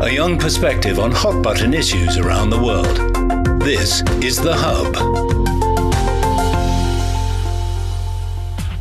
a young perspective on hot-button issues around the world. This is The Hub.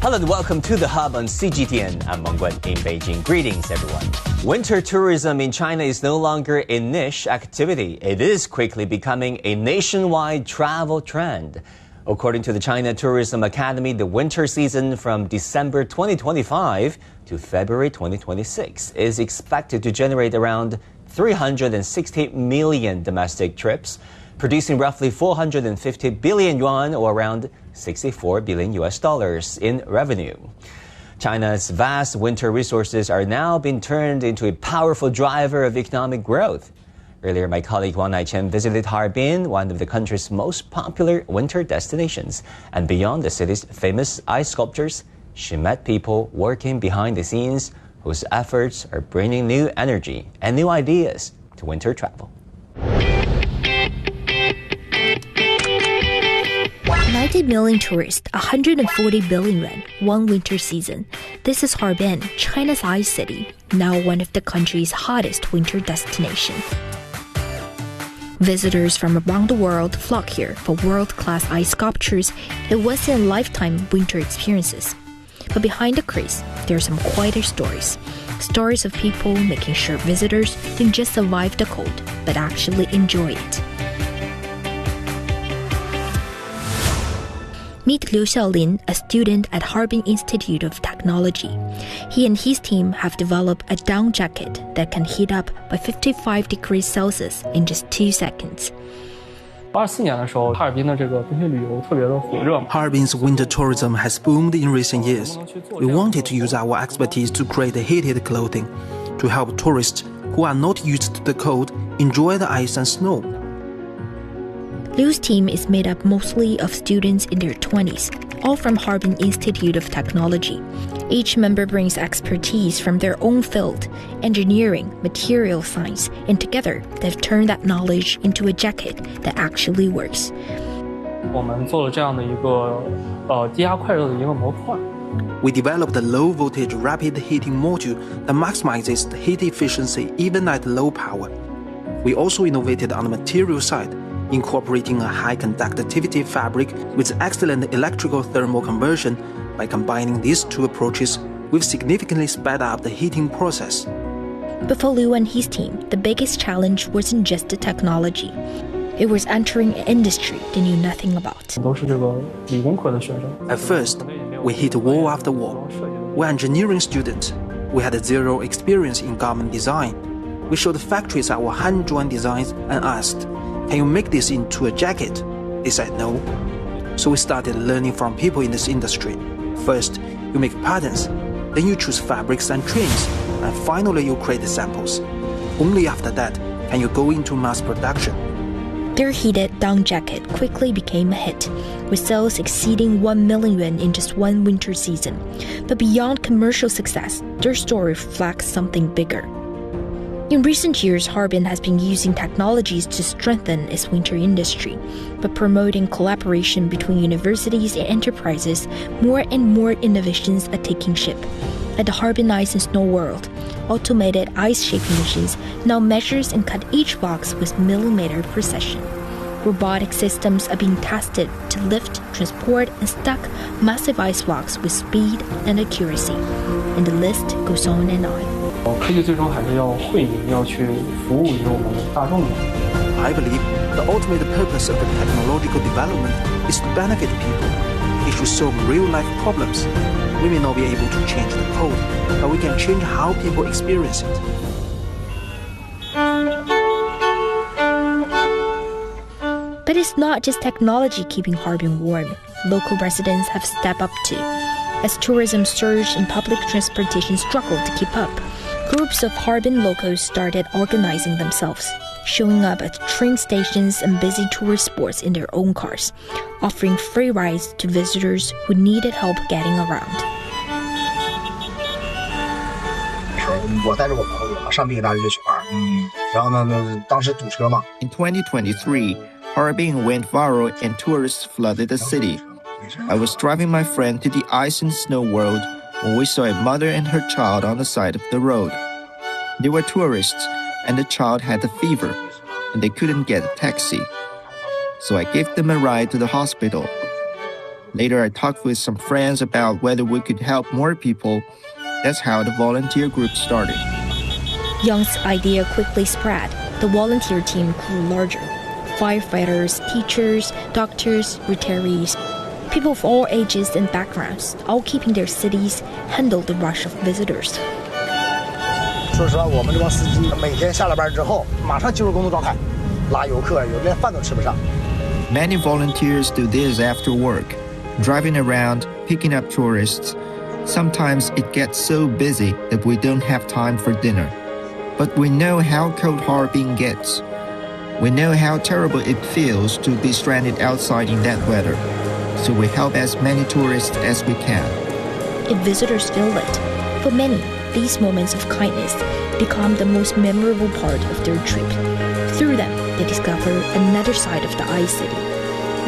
Hello and welcome to The Hub on CGTN. I'm Wang Guan in Beijing. Greetings, everyone. Winter tourism in China is no longer a niche activity. It is quickly becoming a nationwide travel trend. According to the China Tourism Academy, the winter season from December 2025 to February 2026 is expected to generate around 360 million domestic trips, producing roughly 450 billion yuan or around $64 billion in revenue. China's vast winter resources are now being turned into a powerful driver of economic growth. Earlier, my colleague Wang Guan visited Harbin, one of the country's most popular winter destinations. And beyond the city's famous ice sculptures, she met people working behind the scenes whose efforts are bringing new energy and new ideas to winter travel. 90 million tourists, 140 billion yuan, one winter season. This is Harbin, China's ice city, now one of the country's hottest winter destinations. Visitors from around the world flock here for world-class ice sculptures and once-in-a-lifetime winter experiences. But behind the craze, there are some quieter stories. Stories of people making sure visitors don't just survive the cold, but actually enjoy it. Meet Liu Xiaolin, a student at Harbin Institute of Technology. He and his team have developed a down jacket that can heat up by 55 degrees Celsius in just 2 seconds. Harbin's winter tourism has boomed in recent years. We wanted to use our expertise to create heated clothing to help tourists who are not used to the cold enjoy the ice and snow. Liu's team is made up mostly of students in their 20s, all from Harbin Institute of Technology. Each member brings expertise from their own field, engineering, material science, and together they've turned that knowledge into a jacket that actually works. We developed a low-voltage rapid heating module that maximizes the heat efficiency even at low power. We also innovated on the material side, incorporating a high conductivity fabric with excellent electrical thermal conversion. By combining these two approaches, we've significantly sped up the heating process. But for Liu and his team, the biggest challenge wasn't just the technology. It was entering an industry they knew nothing about. At first, we hit wall after wall. We're engineering students. We had zero experience in garment design. We showed factories our hand-drawn designs and asked, "Can you make this into a jacket?" They said no. So we started learning from people in this industry. First, you make patterns, then you choose fabrics and trims, and finally you create the samples. Only after that can you go into mass production. Their heated down jacket quickly became a hit, with sales exceeding 1 million yuan in just one winter season. But beyond commercial success, their story reflects something bigger. In recent years, Harbin has been using technologies to strengthen its winter industry. By promoting collaboration between universities and enterprises, more and more innovations are taking shape. At the Harbin Ice and Snow World, automated ice shaping machines now measures and cut each box with millimeter precision. Robotic systems are being tested to lift, transport, and stack massive ice blocks with speed and accuracy. And the list goes on and on. I believe the ultimate purpose of the technological development is to benefit people. It should solve real-life problems. We may not be able to change the code, but we can change how people experience it. But it's not just technology keeping Harbin warm. Local residents have stepped up too. As tourism surged and public transportation struggled to keep up, groups of Harbin locals started organizing themselves, showing up at train stations and busy tourist spots in their own cars, offering free rides to visitors who needed help getting around. In 2023, Harbin went viral and tourists flooded the city. I was driving my friend to the ice and snow world when we saw a mother and her child on the side of the road. They were tourists, and the child had a fever, and they couldn't get a taxi. So I gave them a ride to the hospital. Later, I talked with some friends about whether we could help more people. That's how the volunteer group started. Young's idea quickly spread. The volunteer team grew larger. Firefighters, teachers, doctors, retirees, people of all ages and backgrounds, all keeping their cities, handled the rush of visitors. 说实话，我们这帮司机每天下了班之后，马上进入工作状态，拉游客，有的连饭都吃不上。 Many volunteers do this after work, driving around, picking up tourists. Sometimes it gets so busy that we don't have time for dinner. But we know how cold Harbin gets. We know how terrible it feels to be stranded outside in that weather. So we help as many tourists as we can. If visitors feel it, for many, these moments of kindness become the most memorable part of their trip. Through them, they discover another side of the ice city,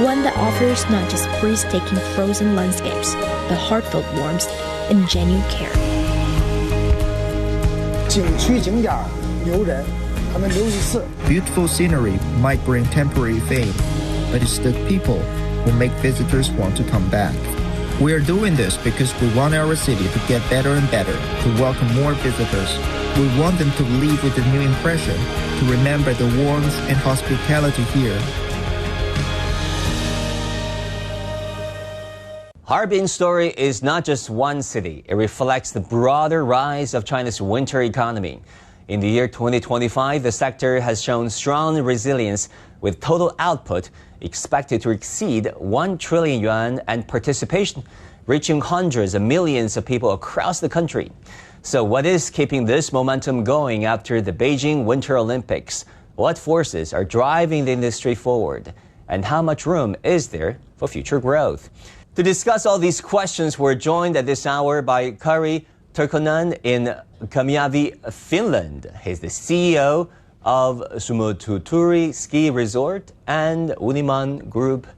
one that offers not just breathtaking frozen landscapes, but heartfelt warmth and genuine care. 景区景点留人，他们留一次。 Beautiful scenery might bring temporary fame, but it's the people who make visitors want to come back. We are doing this because we want our city to get better and better, to welcome more visitors. We want them to leave with a new impression, to remember the warmth and hospitality here. Harbin's story is not just one city. It reflects the broader rise of China's winter economy. In the year 2025, the sector has shown strong resilience, with total output expected to exceed 1 trillion yuan and participation reaching hundreds of millions of people across the country. So what is keeping this momentum going after the Beijing Winter Olympics? What forces are driving the industry forward? And how much room is there for future growth? To discuss all these questions, we're joined at this hour by Kari Tirkkonen in Kemijoki, Finland. He's the CEO of Suomutunturi Ski Resort and Uniman Group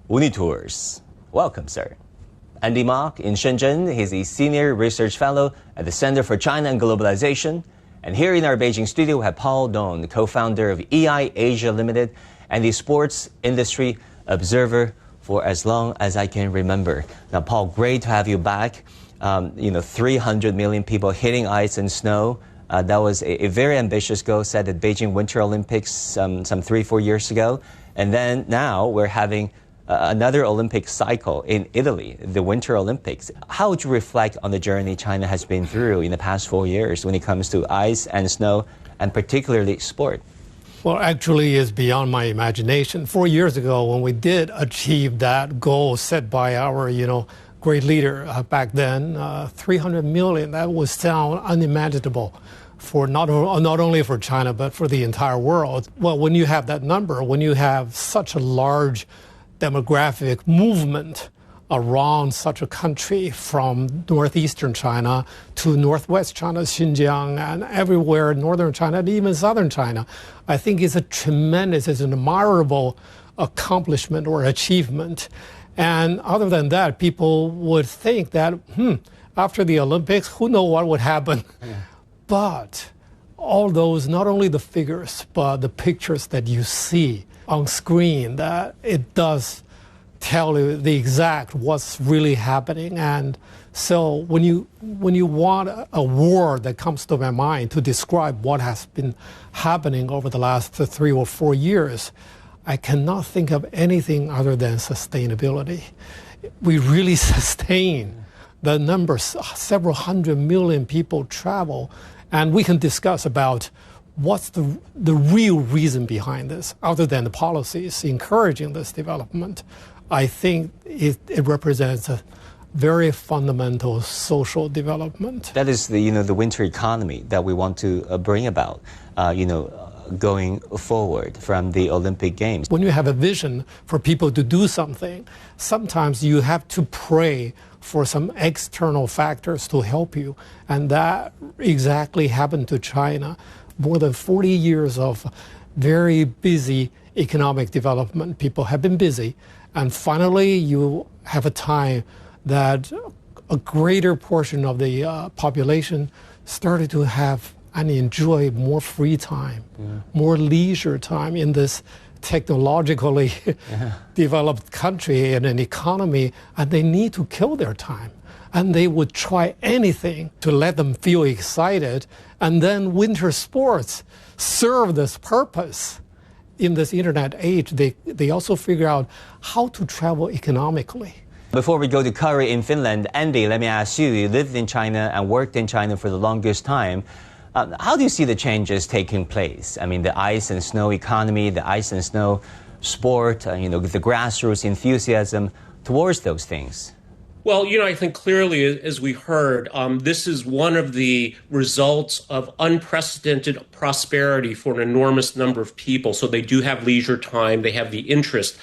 Unitours. Welcome, sir. Andy Mok in Shenzhen. He's a senior research fellow at the Center for China and Globalization. And here in our Beijing studio, we have Paul Dong, the co-founder of EI Asia Limited and the sports industry observer for as long as I can remember. Now, Paul, great to have you back. 300 million people hitting ice and snow. That was a very ambitious goal set at Beijing Winter Olympics some 3-4 years ago. And then now we're having another Olympic cycle in Italy, the Winter Olympics. How would you reflect on the journey China has been through in the past 4 years when it comes to ice and snow, and particularly sport? Well, actually, it's beyond my imagination. 4 years ago, when we did achieve that goal set by our, great leader back then, 300 million, that would sound unimaginable for not only for China, but for the entire world. Well, when you have that number, when you have such a large demographic movement around such a country from northeastern China to northwest China, Xinjiang, and everywhere, northern China, and even southern China, I think it's an admirable accomplishment or achievement. And other than that, people would think that, after the Olympics, who knows what would happen? Yeah. But all those, not only the figures, but the pictures that you see on screen, that it does tell you the exact what's really happening. And so when you want a word that comes to my mind to describe what has been happening over the last 3 or 4 years, I cannot think of anything other than sustainability. We really sustain the numbers. Several hundred million people travel, and we can discuss about what's the real reason behind this, other than the policies encouraging this development. I think it represents a very fundamental social development. That is the winter economy that we want to bring about, going forward from the Olympic Games. When you have a vision for people to do something, sometimes you have to pray for some external factors to help you. And that exactly happened to China. More than 40 years of very busy economic development. People have been busy. And finally, you have a time that a greater portion of the population started to have and enjoy more free time, more leisure time in this technologically developed country and an economy, and they need to kill their time. And they would try anything to let them feel excited. And then winter sports serve this purpose. In this internet age, they also figure out how to travel economically. Before we go to Kari in Finland, Andy, let me ask you, you lived in China and worked in China for the longest time. How do you see the changes taking place? I mean, the ice and snow economy, the ice and snow sport, the grassroots enthusiasm towards those things. Well, I think clearly, as we heard, this is one of the results of unprecedented prosperity for an enormous number of people. So they do have leisure time, they have the interest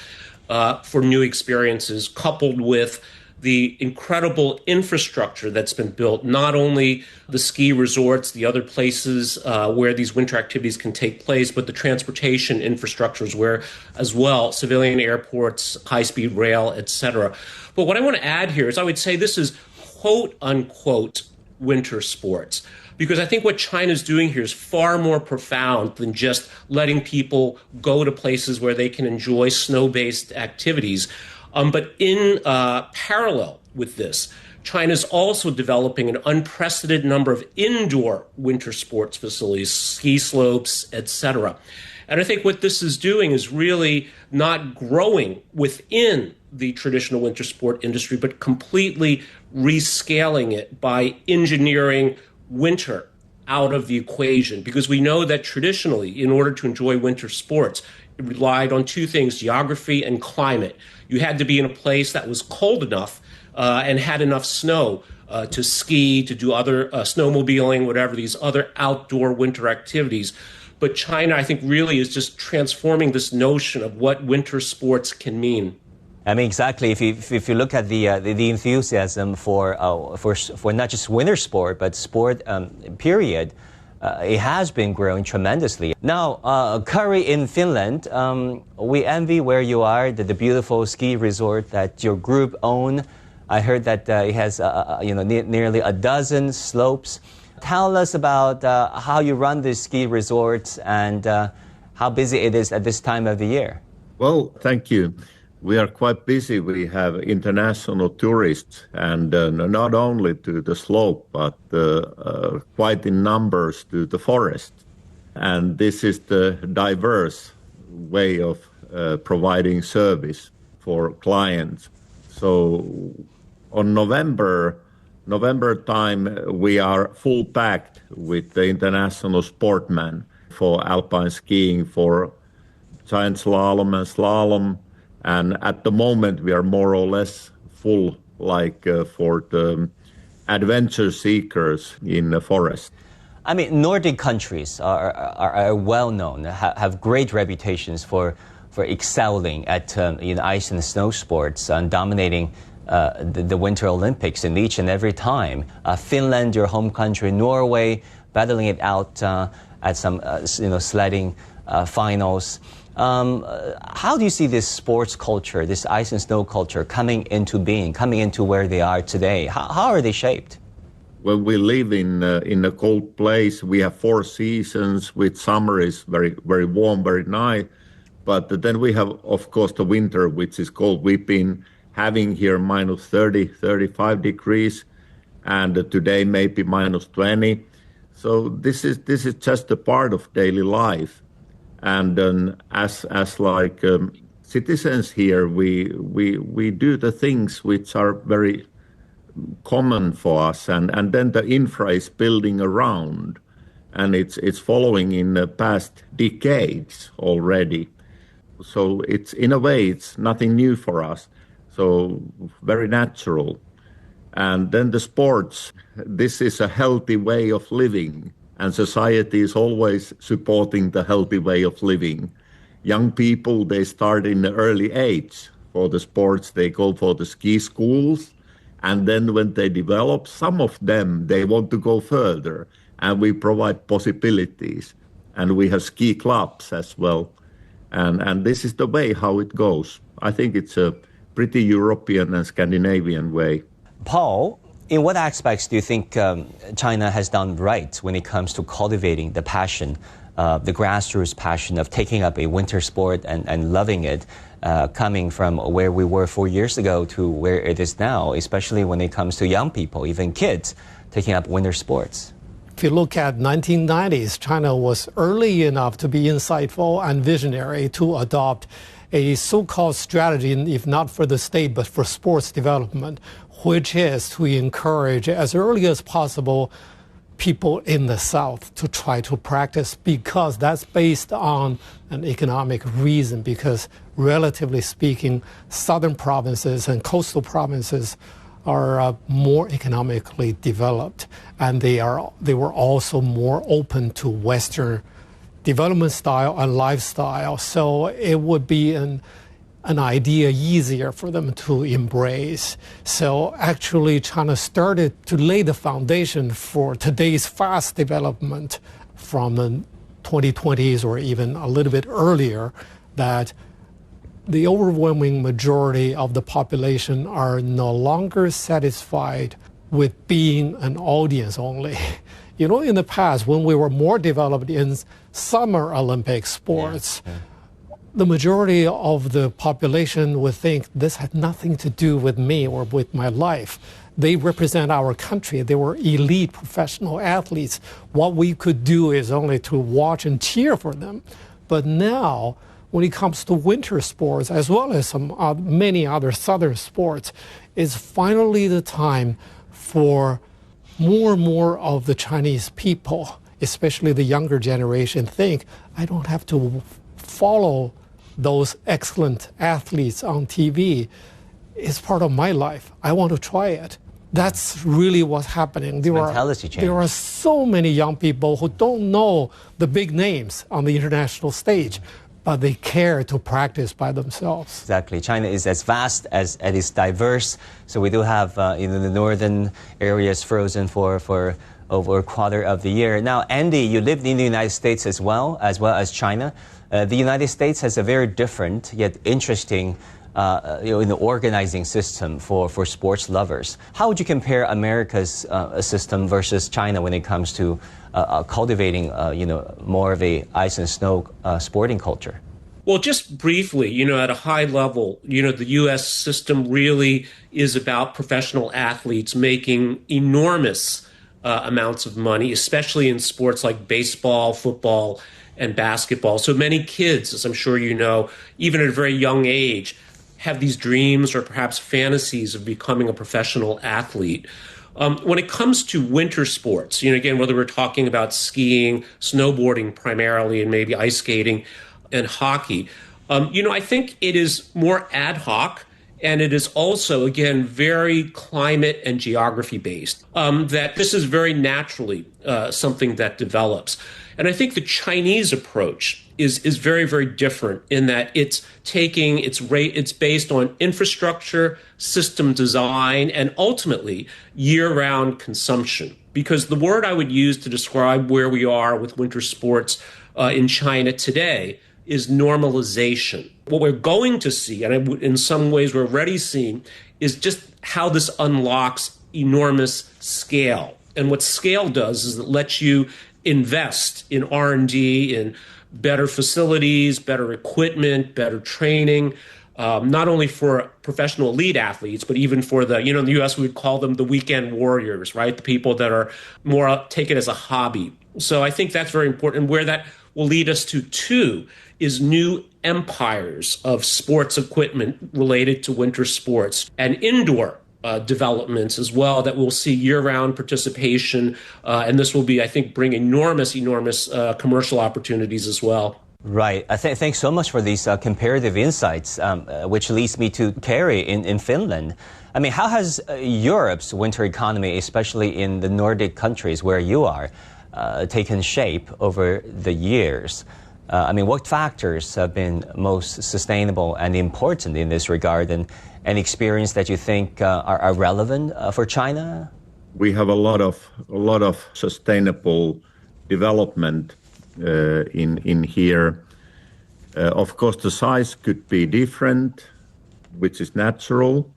for new experiences, coupled with the incredible infrastructure that's been built, not only the ski resorts, the other places where these winter activities can take place, but the transportation infrastructures where as well, civilian airports, high-speed rail, etc. But what I want to add here is I would say this is quote-unquote winter sports, because I think what China's doing here is far more profound than just letting people go to places where they can enjoy snow-based activities. But in parallel with this, China's also developing an unprecedented number of indoor winter sports facilities, ski slopes, etc. And I think what this is doing is really not growing within the traditional winter sport industry, but completely rescaling it by engineering winter out of the equation. Because we know that traditionally, in order to enjoy winter sports, it relied on two things, geography and climate. You had to be in a place that was cold enough and had enough snow to ski, to do other snowmobiling, whatever, these other outdoor winter activities. But China, I think, really is just transforming this notion of what winter sports can mean. I mean, exactly. If you look at the enthusiasm for not just winter sport, but sport period, it has been growing tremendously. Now, Kari in Finland, we envy where you are, the beautiful ski resort that your group own. I heard that it has nearly a dozen slopes. Tell us about how you run these ski resorts and how busy it is at this time of the year. Well, thank you. We are quite busy. We have international tourists, and not only to the slope, but quite in numbers to the forest. And this is the diverse way of providing service for clients. So on November time, we are full packed with the international sportmen for alpine skiing, for giant slalom and slalom. And at the moment, we are more or less full, for the adventure seekers in the forest. I mean, Nordic countries are well known, have great reputations for excelling at ice and snow sports and dominating the Winter Olympics in each and every time. Finland, your home country, Norway, battling it out at some sledding finals. How do you see this sports culture, this ice and snow culture coming into being, coming into where they are today? How are they shaped? Well, we live in a cold place. We have 4 seasons, with summer is very, very warm, very nice. But then we have, of course, the winter, which is cold. We've been having here minus 30, 35 degrees, and today maybe minus 20. So this is just a part of daily life. And as citizens here, we do the things which are very common for us, and then the infra is building around, and it's following in the past decades already. So it's, in a way, it's nothing new for us. So very natural. And then the sports, this is a healthy way of living. And society is always supporting the healthy way of living. Young people, they start in the early age for the sports. They go for the ski schools. And then when they develop, some of them, they want to go further. And we provide possibilities. And we have ski clubs as well. And this is the way how it goes. I think it's a pretty European and Scandinavian way. Paul, In what aspects do you think China has done right when it comes to cultivating the passion, the grassroots passion of taking up a winter sport and loving it, coming from where we were 4 years ago to where it is now, especially when it comes to young people, even kids, taking up winter sports? If you look at 1990s, China was early enough to be insightful and visionary to adopt a so-called strategy, if not for the state, but for sports development, which is to encourage as early as possible people in the South to try to practice, because that's based on an economic reason, because relatively speaking, southern provinces and coastal provinces are more economically developed, and they were also more open to Western development style and lifestyle. So it would be an idea easier for them to embrace. So actually China started to lay the foundation for today's fast development from the 2020s or even a little bit earlier, that the overwhelming majority of the population are no longer satisfied with being an audience only. You know, in the past, when we were more developed in summer Olympic sports, the majority of the population would think this had nothing to do with me or with my life. They represent our country. They were elite professional athletes. What we could do is only to watch and cheer for them. But now, when it comes to winter sports, as well as many other southern sports, it's finally the time for more and more of the Chinese people, especially the younger generation, think, I don't have to follow those excellent athletes on TV. It's part of my life. I want to try it. That's really what's happening. There are so many young people who don't know the big names on the international stage, but they care to practice by themselves. Exactly. China is as vast as it is diverse. So we do have the northern areas frozen for over a quarter of the year. Now, Andy, you lived in the United States as well as China. The United States has a very different yet interesting in the organizing system for sports lovers. How would you compare America's system versus China when it comes to cultivating more of a ice and snow sporting culture? Well, just briefly, at a high level, the U.S. system really is about professional athletes making enormous amounts of money, especially in sports like baseball, football, and basketball. So many kids, as I'm sure you know, even at a very young age, have these dreams or perhaps fantasies of becoming a professional athlete. When it comes to winter sports, again, whether we're talking about skiing, snowboarding primarily, and maybe ice skating and hockey, I think it is more ad hoc, and it is also, again, very climate and geography based, that this is very naturally something that develops. And I think the Chinese approach is very, very different in that it's based on infrastructure, system design, and ultimately year-round consumption. Because the word I would use to describe where we are with winter sports in China today is normalization. What we're going to see, and in some ways we're already seeing, is just how this unlocks enormous scale. And what scale does is it lets you invest in R&D, in better facilities, better equipment, better training, not only for professional elite athletes, but even for in the U.S. we would call them the weekend warriors, right? The people that are more take it as a hobby. So I think that's very important. And where that will lead us to, too, is new empires of sports equipment related to winter sports and indoor developments as well that we'll see year-round participation. And this will I think, bring enormous commercial opportunities as well. Right. Thanks so much for these comparative insights, which leads me to Kari in Finland. I mean, how has Europe's winter economy, especially in the Nordic countries where you are, taken shape over the years? What factors have been most sustainable and important in this regard, and any experience that you think are relevant for China? We have a lot of sustainable development in here. Of course, the size could be different, which is natural.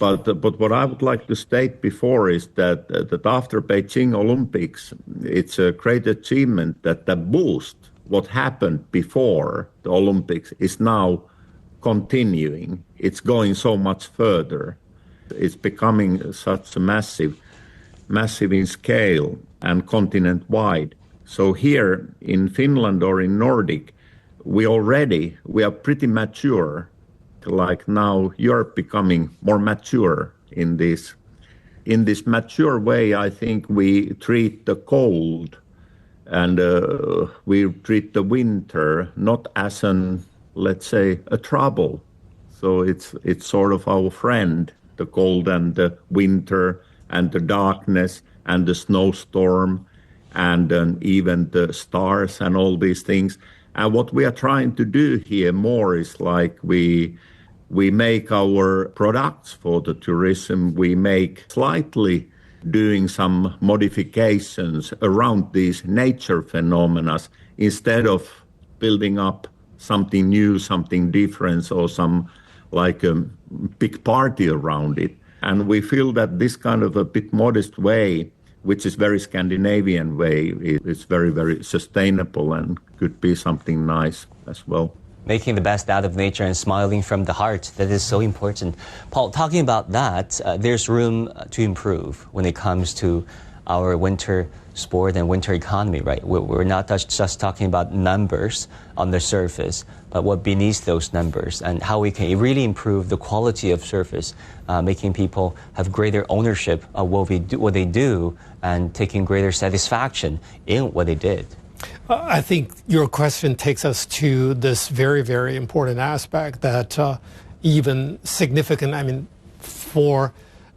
But what I would like to state before is that after Beijing Olympics, it's a great achievement that the boost, what happened before the Olympics, is now continuing. It's going so much further. It's becoming such a massive in scale and continent-wide. So here in Finland or in Nordic, we are pretty mature. Like now, Europe becoming more mature in this. In this mature way, I think we treat the cold and we treat the winter not as let's say, a trouble. So it's sort of our friend, the cold and the winter and the darkness and the snowstorm and even the stars and all these things. And what we are trying to do here more is like we make our products for the tourism, we make slightly doing some modifications around these nature phenomena instead of building up something new, something different, or some like a big party around it. And we feel that this kind of a bit modest way, which is very Scandinavian way, is very, very sustainable and could be something nice as well. Making the best out of nature and smiling from the heart, that is so important. Paul, talking about that, there's room to improve when it comes to our winter sport and winter economy, right? We're not just talking about numbers on the surface, but what beneath those numbers and how we can really improve the quality of service, making people have greater ownership of what they do and taking greater satisfaction in what they did. I think your question takes us to this very, very important aspect that even significant, for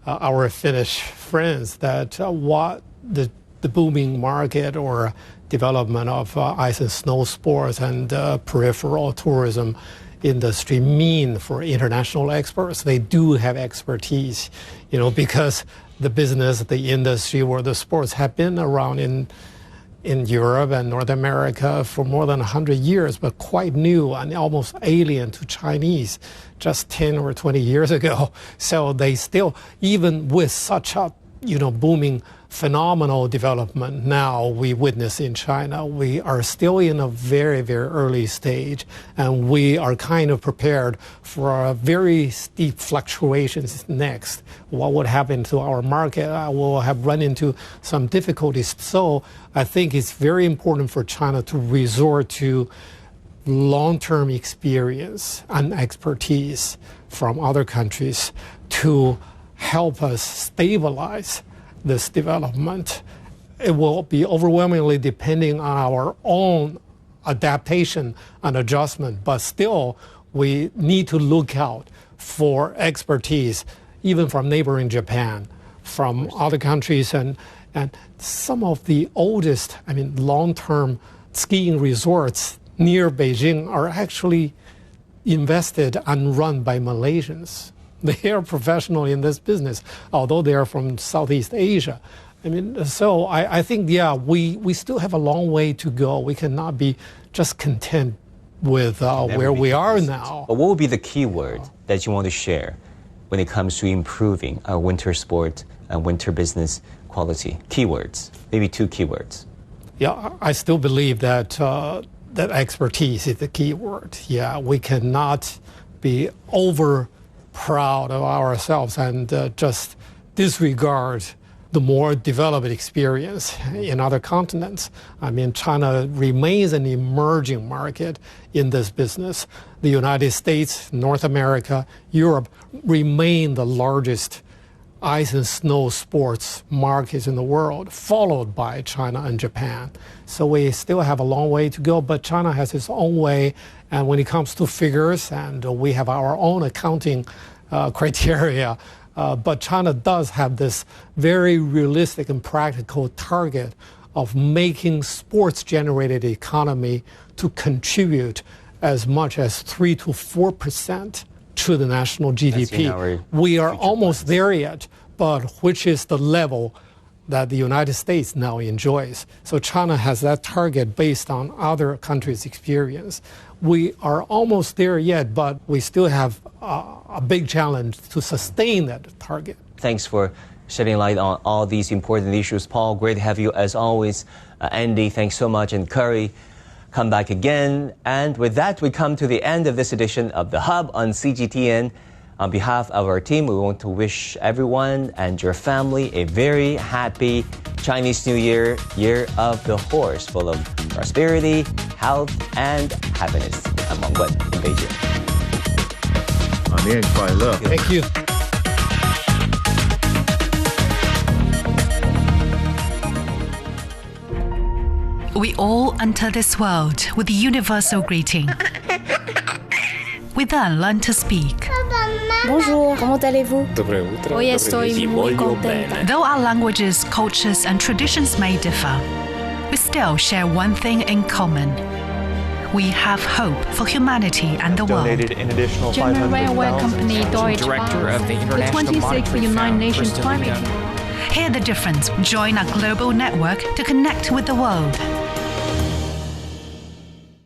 our Finnish friends, that what the booming market or development of ice and snow sports and peripheral tourism industry mean for international experts. They do have expertise, because the business, the industry, or the sports have been around in Europe and North America for more than 100 years, but quite new and almost alien to Chinese just 10 or 20 years ago. So they still, even with such a booming phenomenal development now we witness in China, we are still in a very, very early stage, and we are kind of prepared for a very steep fluctuations next. What would happen to our market? We'll have run into some difficulties. So I think it's very important for China to resort to long-term experience and expertise from other countries to help us stabilize this development. It will be overwhelmingly depending on our own adaptation and adjustment, but still we need to look out for expertise, even from neighboring Japan, from other countries, and some of the oldest, long-term skiing resorts near Beijing are actually invested and run by Malaysians. They are professional in this business, although they are from Southeast Asia. So I think, we still have a long way to go. We cannot be just content with where we are now. But what would be the key word that you want to share when it comes to improving our winter sport and winter business quality? Keywords, maybe 2 keywords. Yeah, I still believe that that expertise is the key word. Yeah, we cannot be over proud of ourselves and just disregard the more developed experience in other continents. China remains an emerging market in this business. The United States, North America, Europe remain the largest ice and snow sports markets in the world, followed by China and Japan. So we still have a long way to go, but China has its own way. And when it comes to figures, and we have our own accounting criteria, but China does have this very realistic and practical target of making sports-generated economy to contribute as much as 3 to 4% to the national GDP. We are almost there yet, but which is the level that the United States now enjoys. So China has that target based on other countries' experience. We are almost there yet, but we still have a big challenge to sustain that target. Thanks for shedding light on all these important issues, Paul. Great to have you as always. Andy, thanks so much. And Kari, come back again. And with that, we come to the end of this edition of The Hub on CGTN. On behalf of our team, we want to wish everyone and your family a very happy Chinese New Year, Year of the Horse, full of prosperity, health, and happiness. I'm Wang Guan in Beijing. 新年快乐. Thank you. We all enter this world with the universal greeting. We then learn to speak. Bonjour, comment allez-vous? Hoy estoy muy contenta. Though our languages, cultures, and traditions may differ, we still share one thing in common. We have hope for humanity and the world. Donated an additional German railway company Deutsche Director of the International the 26th United Nations Climate. Hear the difference. Join our global network to connect with the world.